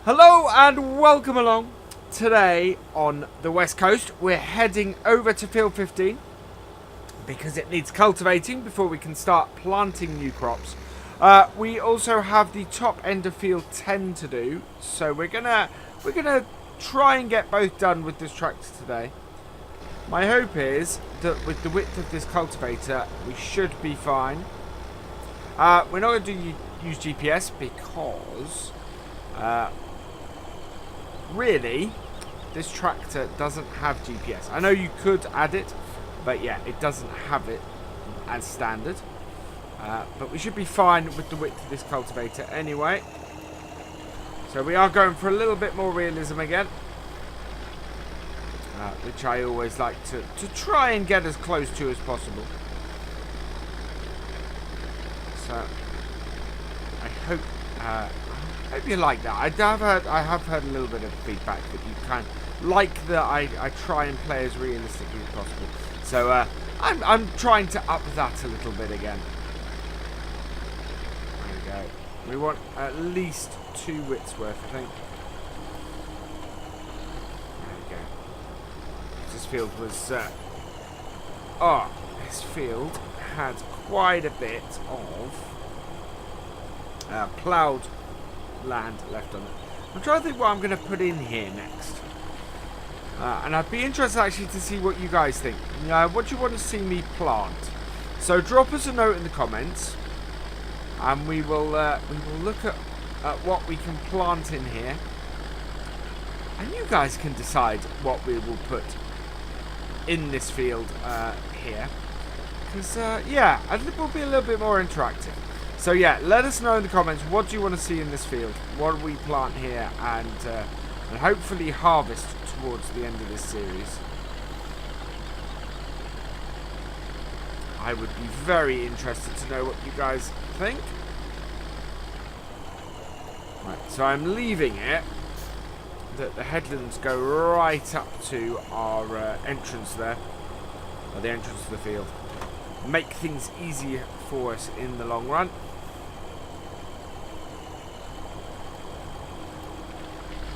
Hello and welcome along. Today on the west coast we're heading over to field 15 because it needs cultivating before we can start planting new crops. We also have the top end of field 10 to do, so we're gonna try and get both done with this tractor today. My hope is that with the width of this cultivator we should be fine. We're not going to use GPS because really, this tractor doesn't have GPS. I know you could add it, but yeah, it doesn't have it as standard. But we should be fine with the width of this cultivator anyway. So we are going for a little bit more realism again, which I always like to try and get as close to as possible. So I hope you like that. I have heard a little bit of feedback that you kind of like that I try and play as realistically as possible. So I'm trying to up that a little bit again. There we go. We want at least 2 widths worth, I think. There we go. This field was this field had quite a bit of ploughed land left on it. I'm trying to think what I'm going to put in here next. And I'd be interested actually to see what you guys think. What do you want to see me plant? So drop us a note in the comments, and we will look at what we can plant in here, and you guys can decide what we will put in this field here, because yeah, it will be a little bit more interactive. So yeah, let us know in the comments, what do you want to see in this field? What do we plant here and hopefully harvest towards the end of this series? I would be very interested to know what you guys think. Right, so I'm leaving it that the headlands go right up to our entrance there, or the entrance to the field. Make things easier for us in the long run.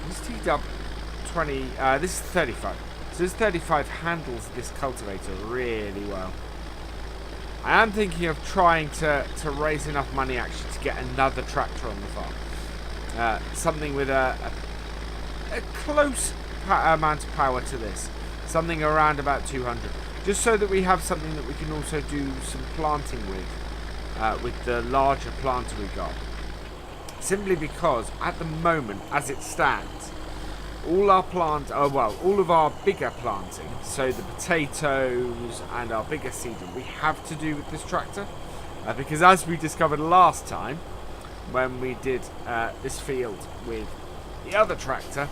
This TW-35, this is 35. So this 35 handles this cultivator really well. I am thinking of trying to raise enough money actually to get another tractor on the farm. Something with a close amount of power to this. Something around about 200. Just so that we have something that we can also do some planting with the larger planter we got. Simply because at the moment, as it stands, all our all of our bigger planting, so the potatoes and our bigger seeding, we have to do with this tractor, because as we discovered last time when we did this field with the other tractor,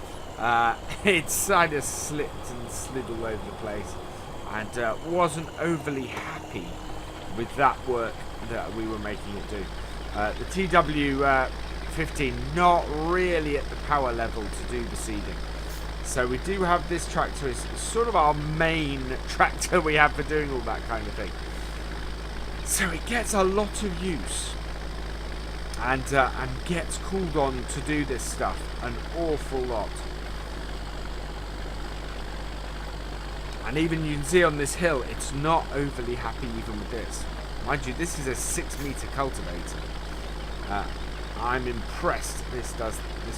it kind of slipped and slid all over the place, and wasn't overly happy with that work that we were making it do. The TW-15 not really at the power level to do the seeding. So we do have this tractor as sort of our main tractor we have for doing all that kind of thing. So it gets a lot of use and gets called on to do this stuff an awful lot. And even you can see on this hill, it's not overly happy even with this. Mind you, this is a 6-meter cultivator. I'm impressed this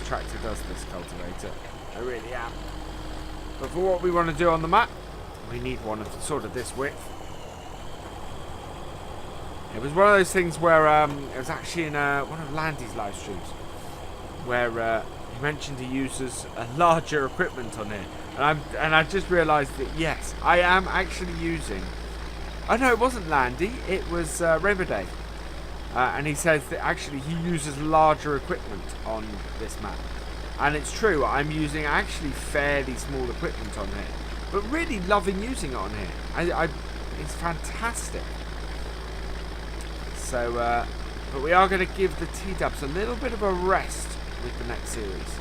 tractor does this cultivator. I really am. But for what we want to do on the map, we need one of sort of this width. It was one of those things where it was actually in one of Landy's live streams where he mentioned he uses a larger equipment on here, and I've just realised that yes, I am actually using. Oh no, it wasn't Landy. It was Rainbow Day. And he says that actually he uses larger equipment on this map. And it's true, I'm using actually fairly small equipment on here. But really loving using it on here. It's fantastic. So, but we are going to give the T-dubs a little bit of a rest with the next series.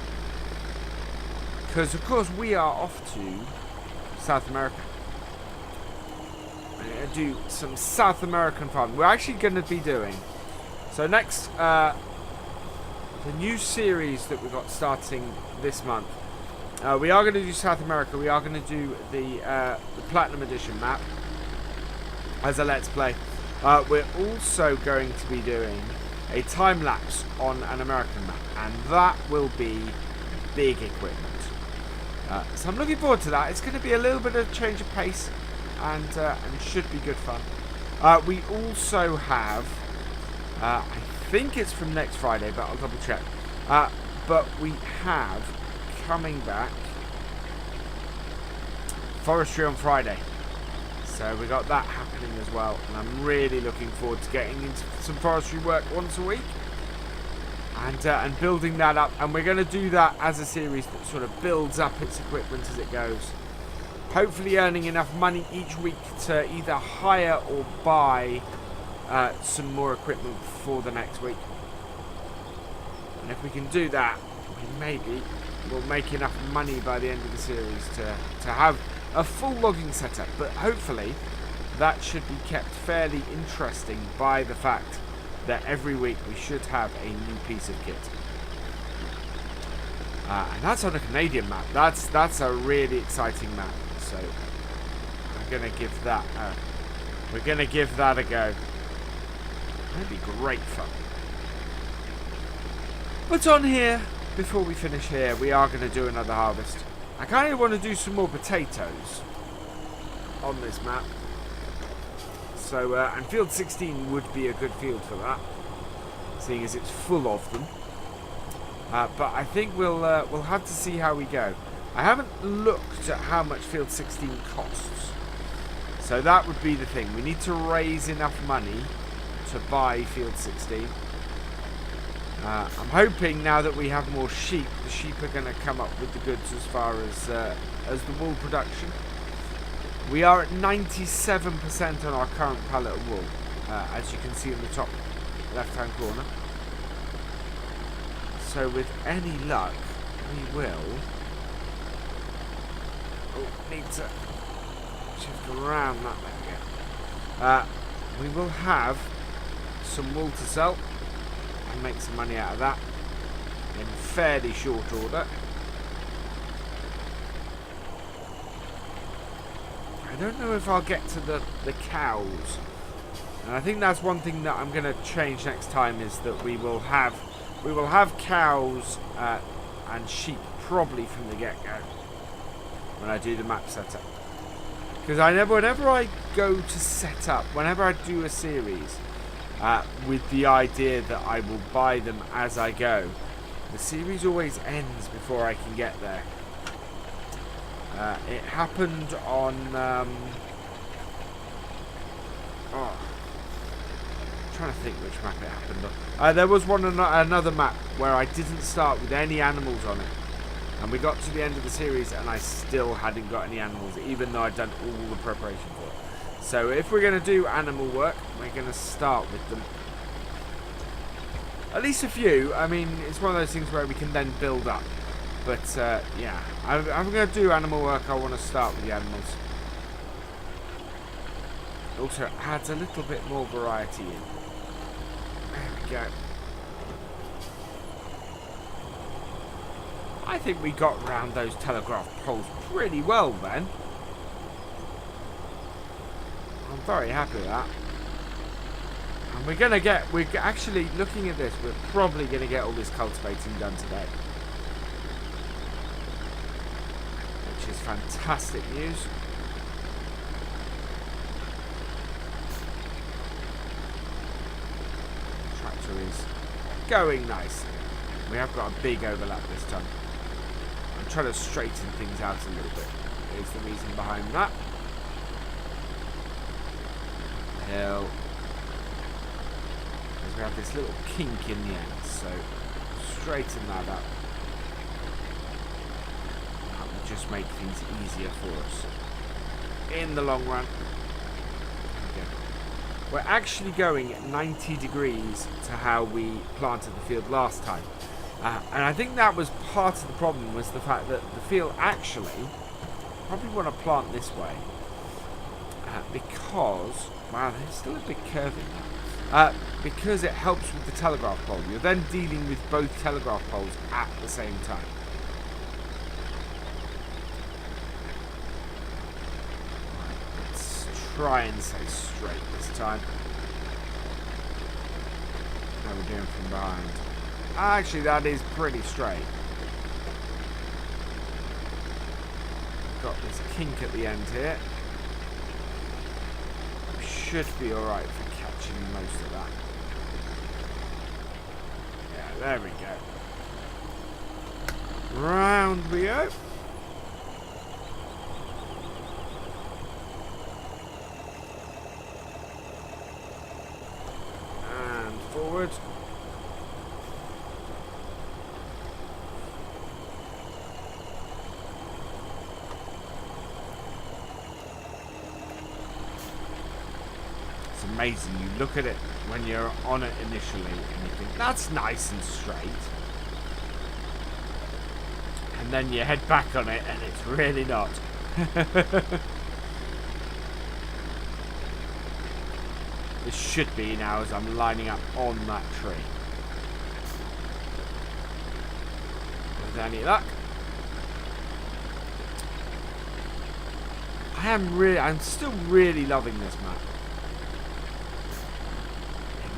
Because of course we are off to South America. We're going to do some South American farming. We're actually going to be doing... So next the new series that we got starting this month. We are going to do South America. We are going to do the Platinum Edition map as a Let's Play. We're also going to be doing a time lapse on an American map, and that will be big equipment. So I'm looking forward to that. It's going to be a little bit of change of pace, and should be good fun. We also have, I think it's from next Friday, but I'll double check. But we have coming back forestry on Friday. So we got that happening as well, and I'm really looking forward to getting into some forestry work once a week and building that up. And we're going to do that as a series that sort of builds up its equipment as it goes. Hopefully earning enough money each week to either hire or buy some more equipment for the next week. And if we can do that, maybe we'll make enough money by the end of the series to have a full logging setup. But hopefully that should be kept fairly interesting by the fact that every week we should have a new piece of kit. And that's on a Canadian map. That's a really exciting map. So we're gonna give that a go. That'd be great fun. But on here, before we finish here, we are going to do another harvest. I kind of want to do some more potatoes on this map. So, and field 16 would be a good field for that, seeing as it's full of them. But I think we'll have to see how we go. I haven't looked at how much field 16 costs. So that would be the thing. We need to raise enough money to buy field 16. I'm hoping now that we have more sheep, the sheep are going to come up with the goods as far as the wool production. We are at 97% on our current pallet of wool, as you can see in the top left-hand corner. So with any luck, we will... Oh, need to shift around that again. We will have some wool to sell and make some money out of that in fairly short order. I don't know if I'll get to the cows, and I think that's one thing that I'm going to change next time, is that we will have cows and sheep probably from the get-go when I do the map setup, because whenever I go to set up, whenever I do a series with the idea that I will buy them as I go, the series always ends before I can get there. It happened on I'm trying to think which map it happened on. There was another map where I didn't start with any animals on it, and we got to the end of the series and I still hadn't got any animals, even though I'd done all the preparation for it. So if we're going to do animal work, we're going to start with them. At least a few. I mean, it's one of those things where we can then build up. But, yeah. I'm going to do animal work. I want to start with the animals. Also, it adds a little bit more variety in. There we go. I think we got round those telegraph poles pretty well then. I'm very happy with that. And we're actually, looking at this, we're probably going to get all this cultivating done today. Which is fantastic news. The tractor is going nicely. We have got a big overlap this time. I'm trying to straighten things out a little bit. Is the reason behind that. Hill. Because we have this little kink in the end, so straighten that up. That will just make things easier for us in the long run. Okay. We're actually going at 90 degrees to how we planted the field last time. And I think that was part of the problem, was the fact that the field actually probably want to plant this way. Because, wow, there's still a big curve in because it helps with the telegraph pole. You're then dealing with both telegraph poles at the same time. Let's try and stay straight this time. How are we doing from behind? Actually, that is pretty straight. Got this kink at the end here. Should be alright for catching most of that. Yeah, there we go. Round we go. And forward. Amazing. You look at it when you're on it initially and you think that's nice and straight, and then you head back on it and it's really not. This should be now as I'm lining up on that tree. With any luck. I'm still really loving this map.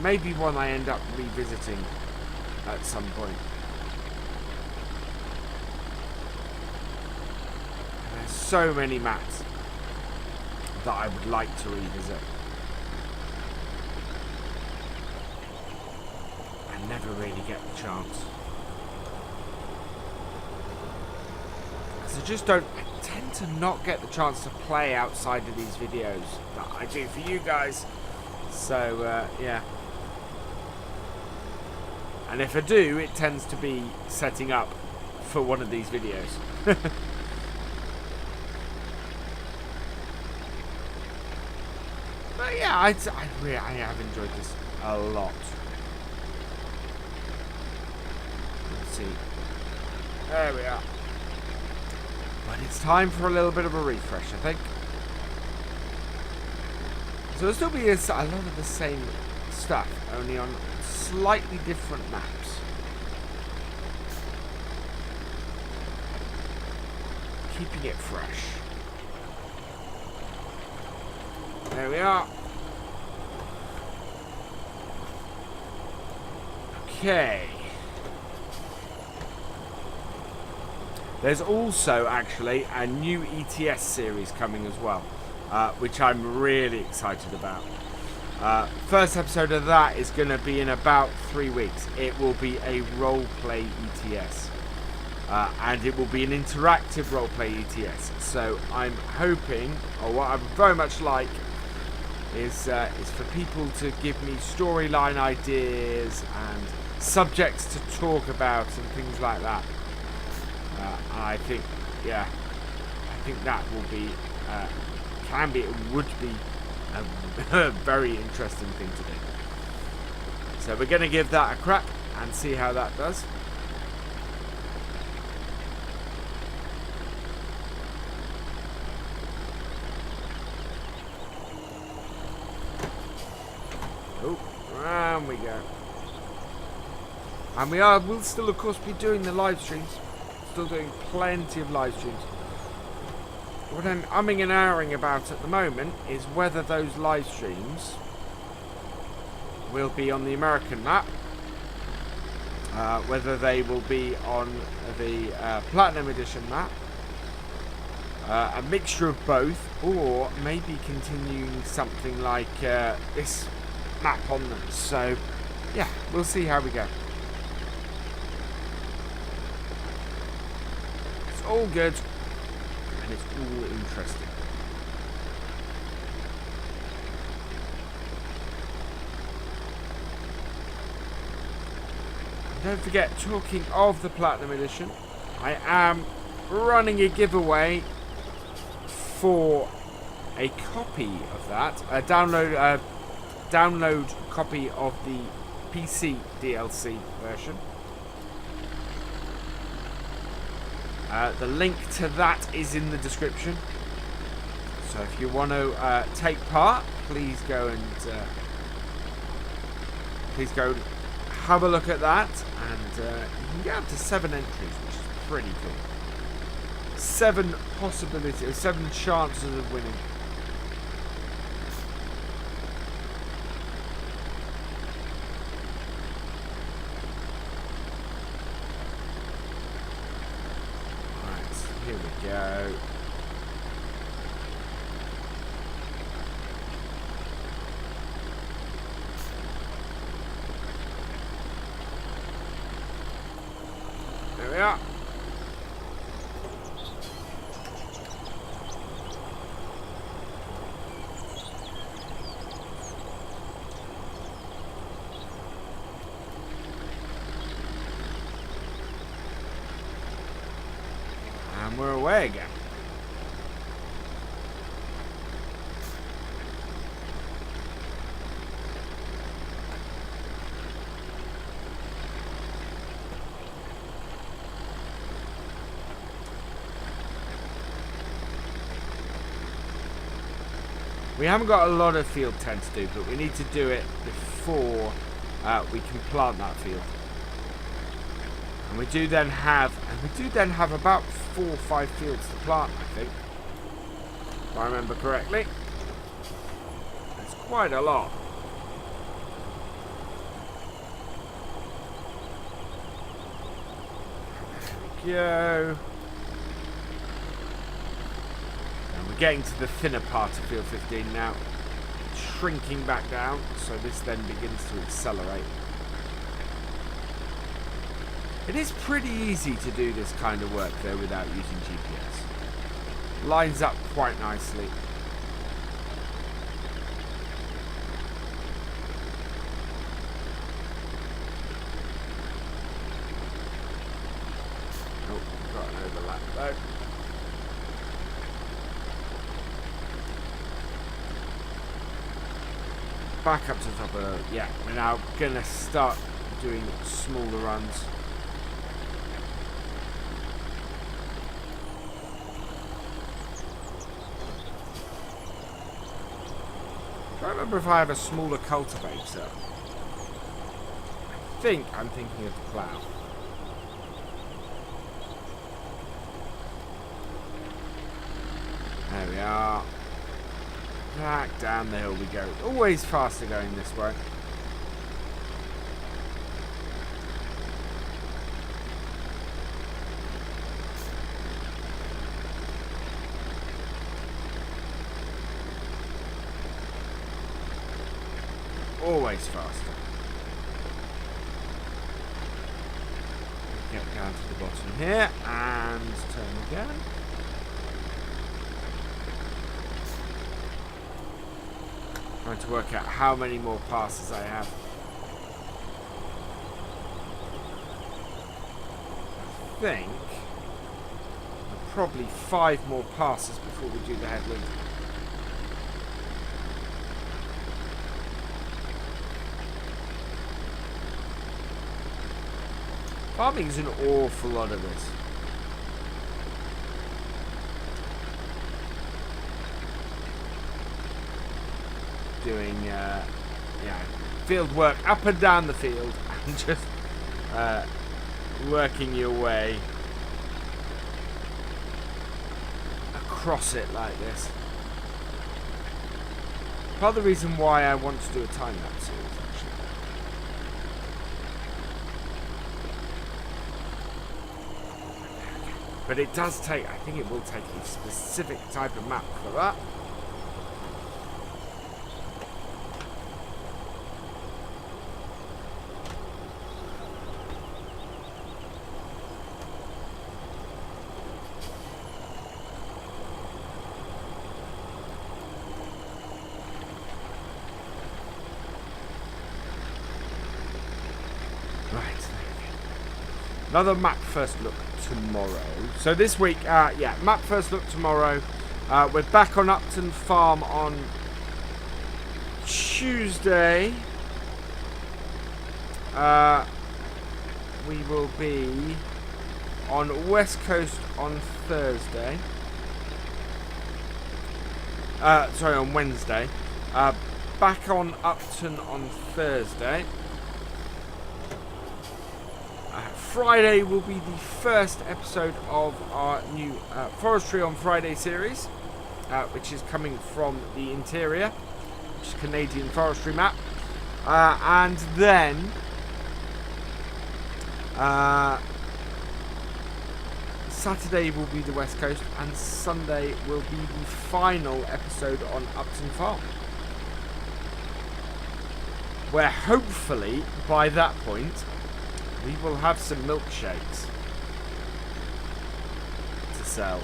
Maybe one I end up revisiting at some point. There's so many maps that I would like to revisit. I never really get the chance. Because I tend to not get the chance to play outside of these videos that I do for you guys. So, yeah. And if I do, it tends to be setting up for one of these videos. But yeah, I have enjoyed this a lot. Let's see. There we are. But it's time for a little bit of a refresh, I think. So there'll still be a lot of the same stuff, only on slightly different maps. Keeping it fresh. There we are. Okay. There's also actually a new ETS series coming as well, which I'm really excited about. First episode of that is going to be in about 3 weeks. It will be a roleplay ETS. And it will be an interactive roleplay ETS. So I'm hoping, or what I would very much like, is for people to give me storyline ideas and subjects to talk about and things like that. I think, yeah, I think that will be, would be a very interesting thing to do. So we're going to give that a crack and see how that does. Oh, round we go. And we'll still of course be doing the live streams. Still doing plenty of live streams. What I'm umming and ahhing about at the moment is whether those live streams will be on the American map, whether they will be on the Platinum Edition map, a mixture of both, or maybe continuing something like this map on them. So, yeah, we'll see how we go. It's all good. And it's all interesting. And don't forget, talking of the Platinum Edition, I am running a giveaway for a copy of that, a download copy of the PC DLC version. The link to that is in the description. So if you want to take part, please go and please go have a look at that. And you can get up to 7 entries, which is pretty cool. 7 possibilities, 7 chances of winning. Right, here we go. There we are. And we're away again. We haven't got a lot of field 10 to do, but we need to do it before we can plant that field. And we do then have about 4 or 5 fields to plant, I think. If I remember correctly. It's quite a lot. There we go. We're getting to the thinner part of field 15 now. Shrinking back down, so this then begins to accelerate. It is pretty easy to do this kind of work though without using GPS. Lines up quite nicely. Oh, we've got an overlap though. Back up to the top of the... Yeah, we're now going to start doing smaller runs. I don't remember if I have a smaller cultivator. I think I'm thinking of the plough. There we are. Back down the hill we go. Always faster going this way. Always faster. Get down to the bottom here and turn again. Trying to work out how many more passes I have. I think probably 5 more passes before we do the headland. Farming is an awful lot of this. Doing field work up and down the field and just working your way across it like this. Part of the reason why I want to do a time lapse series, actually. But it does take, I think it will take a specific type of map for that. Another map first look tomorrow. So this week, map first look tomorrow. We're back on Upton Farm on Tuesday. We will be on West Coast on Thursday. Sorry, on Wednesday. Back on Upton on Thursday. Friday will be the first episode of our new Forestry on Friday series, which is coming from the interior, which is Canadian forestry map. And then Saturday will be the West Coast, and Sunday will be the final episode on Upton Farm, where hopefully by that point we will have some milkshakes to sell.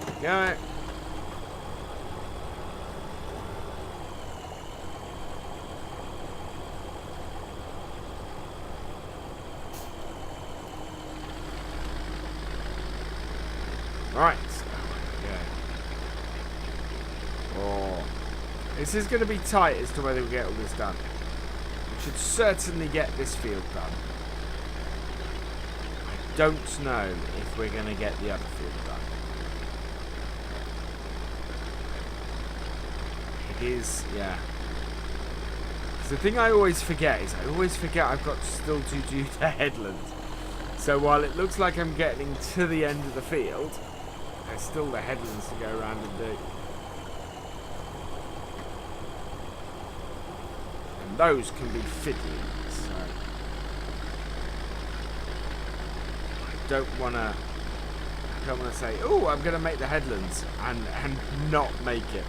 There we go. Right. Oh, this is going to be tight as to whether we get all this done. We should certainly get this field done. I don't know if we're going to get the other field done. It is, yeah. The thing I always forget is I've got still to do the headlands. So while it looks like I'm getting to the end of the field, there's still the headlands to go around and do. And those can be fiddly, so I don't wanna say, oh, I'm gonna make the headlands and not make it.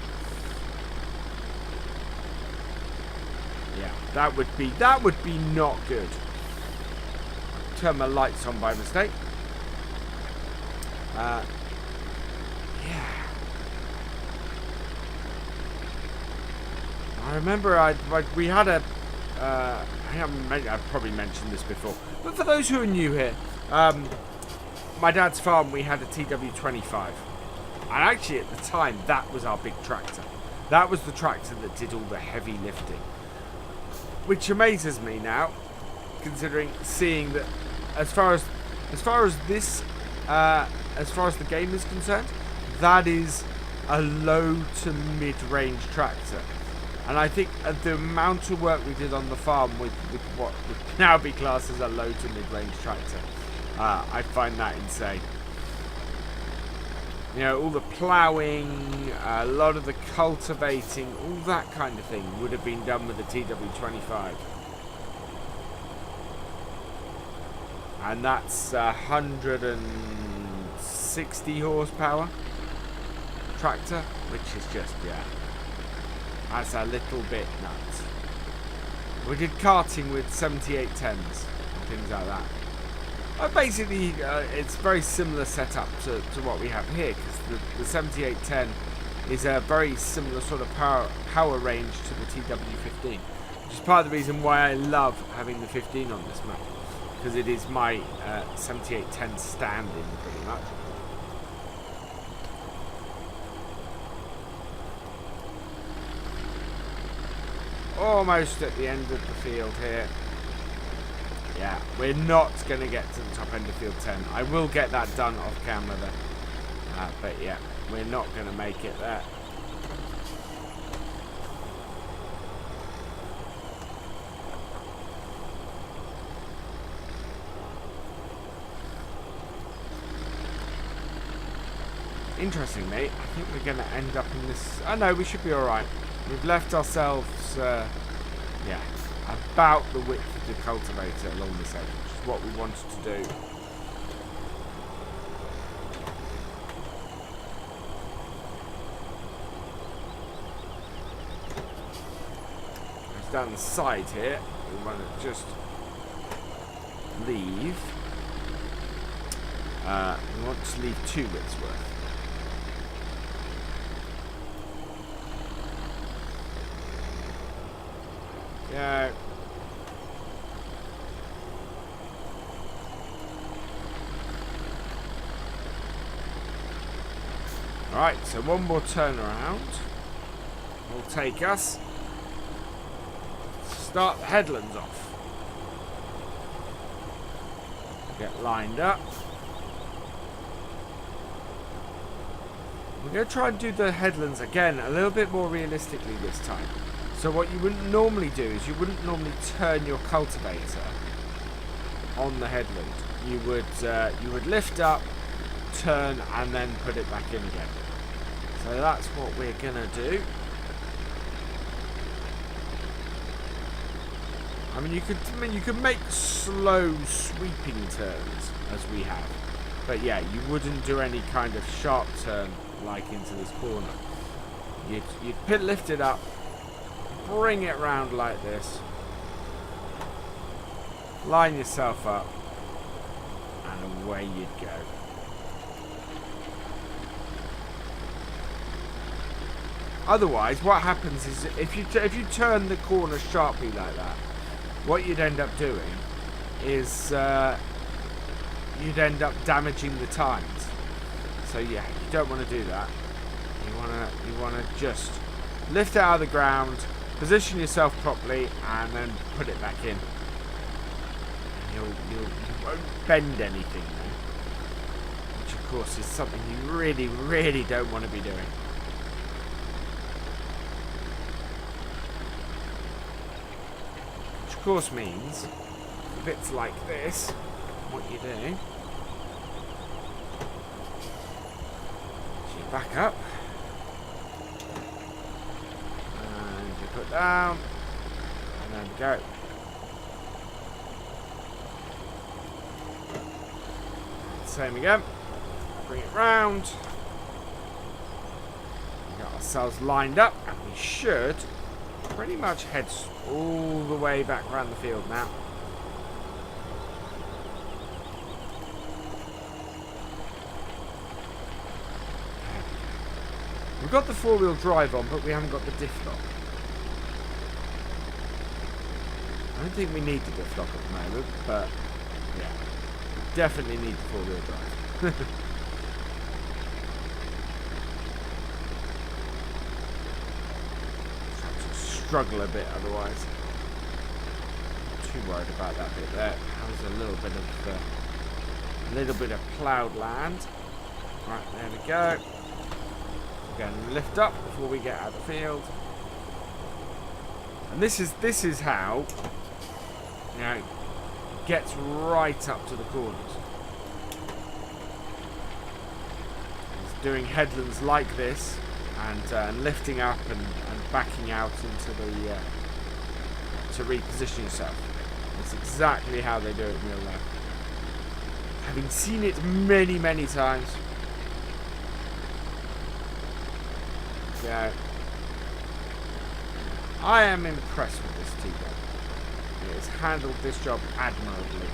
Yeah, that would be not good. Turn my lights on by mistake. Yeah. I remember we had a. I've probably mentioned this before, but for those who are new here, my dad's farm, we had a TW-35, and actually at the time that was our big tractor. That was the tractor that did all the heavy lifting, which amazes me now, considering seeing that as far as the game is concerned, that is a low to mid-range tractor. And I think the amount of work we did on the farm with what would now be classed as a low to mid-range tractor, I find that insane. You know, all the ploughing, a lot of the cultivating, all that kind of thing would have been done with the TW-25. And that's 160 horsepower tractor, which is just, yeah, that's a little bit nuts. We did karting with 7810s and things like that. Basically, it's very similar setup to what we have here, because the 7810 is a very similar sort of power range to the TW15, which is part of the reason why I love having the 15 on this map, because it is my 7810 stand-in pretty much. Almost at the end of the field here. Yeah, we're not going to get to the top end of field 10. I will get that done off camera though. But yeah, we're not going to make it there. Interestingly, I think we're going to end up in this. Oh no, we should be alright. We've left ourselves, yeah, about the width of the cultivator along this edge, which is what we wanted to do. It's down the side here. We want to just leave. We want to leave 2 widths worth. Yeah. Alright, so one more turn around will take us to start the headlands off. Get lined up. We're going to try and do the headlands again a little bit more realistically this time. So what you wouldn't normally do is you wouldn't normally turn your cultivator on the headland. You would lift up, turn, and then put it back in again. So that's what we're going to do. I mean, you could make slow sweeping turns as we have, but yeah, you wouldn't do any kind of sharp turn like into this corner. You'd lift it up, bring it round like this, line yourself up, and away you'd go. Otherwise, what happens is if you turn the corner sharply like that, what you'd end up doing is you'd end up damaging the tines. So yeah, you don't want to do that. You want to just lift it out of the ground, position yourself properly, and then put it back in. You won't bend anything then, which of course is something you really, really don't want to be doing. Of course means bits like this, what you do, so you back up and you put down, and there we go. Same again, bring it round, we got ourselves lined up, and we should pretty much head all the way back around the field now. We've got the four-wheel drive on, but we haven't got the diff lock. I don't think we need the diff lock at the moment, but yeah, we definitely need the four-wheel drive. Struggle a bit otherwise. Not too worried about that bit there. That was a little bit of ploughed land. Right, there we go. Again, lift up before we get out of the field. And this is how, you know, it gets right up to the corners. It's doing headlands like this, and lifting up and backing out into the to reposition yourself. That's exactly how they do it in real life. Having seen it many, many times. Yeah, I am impressed with this TW. It has handled this job admirably.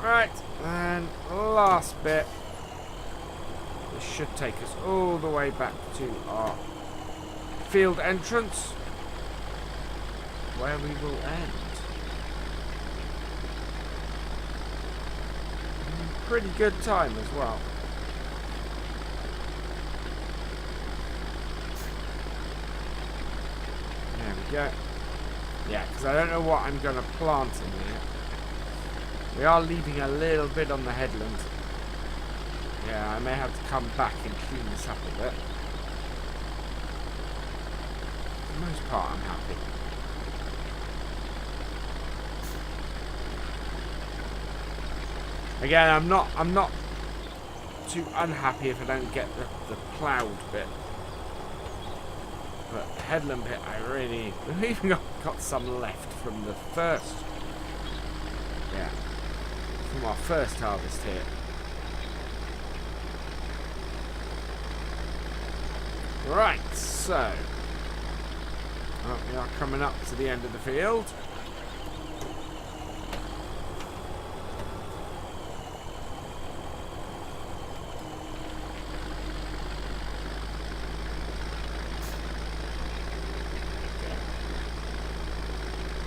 Right, and last bit. This should take us all the way back to our field entrance, where we will end. Pretty good time as well. There we go. Yeah, because I don't know what I'm going to plant in here. We are leaving a little bit on the headland. Yeah, I may have to come back and clean this up a bit. For the most part, I'm happy. Again, I'm not too unhappy if I don't get the ploughed bit. But the headland bit, I really... We've even got some left from the first... Yeah. From our first harvest here. Right, so... Well, we are coming up to the end of the field.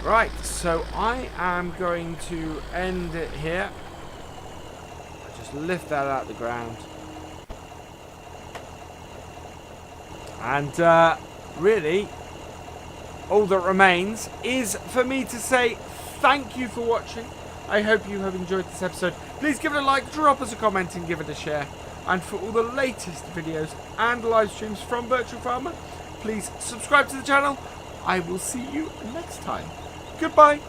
Right, so I am going to end it here. Just lift that out of the ground. And really, all that remains is for me to say thank you for watching. I hope you have enjoyed this episode. Please give it a like, drop us a comment and give it a share. And for all the latest videos and live streams from Virtual Farmer, please subscribe to the channel. I will see you next time. Goodbye.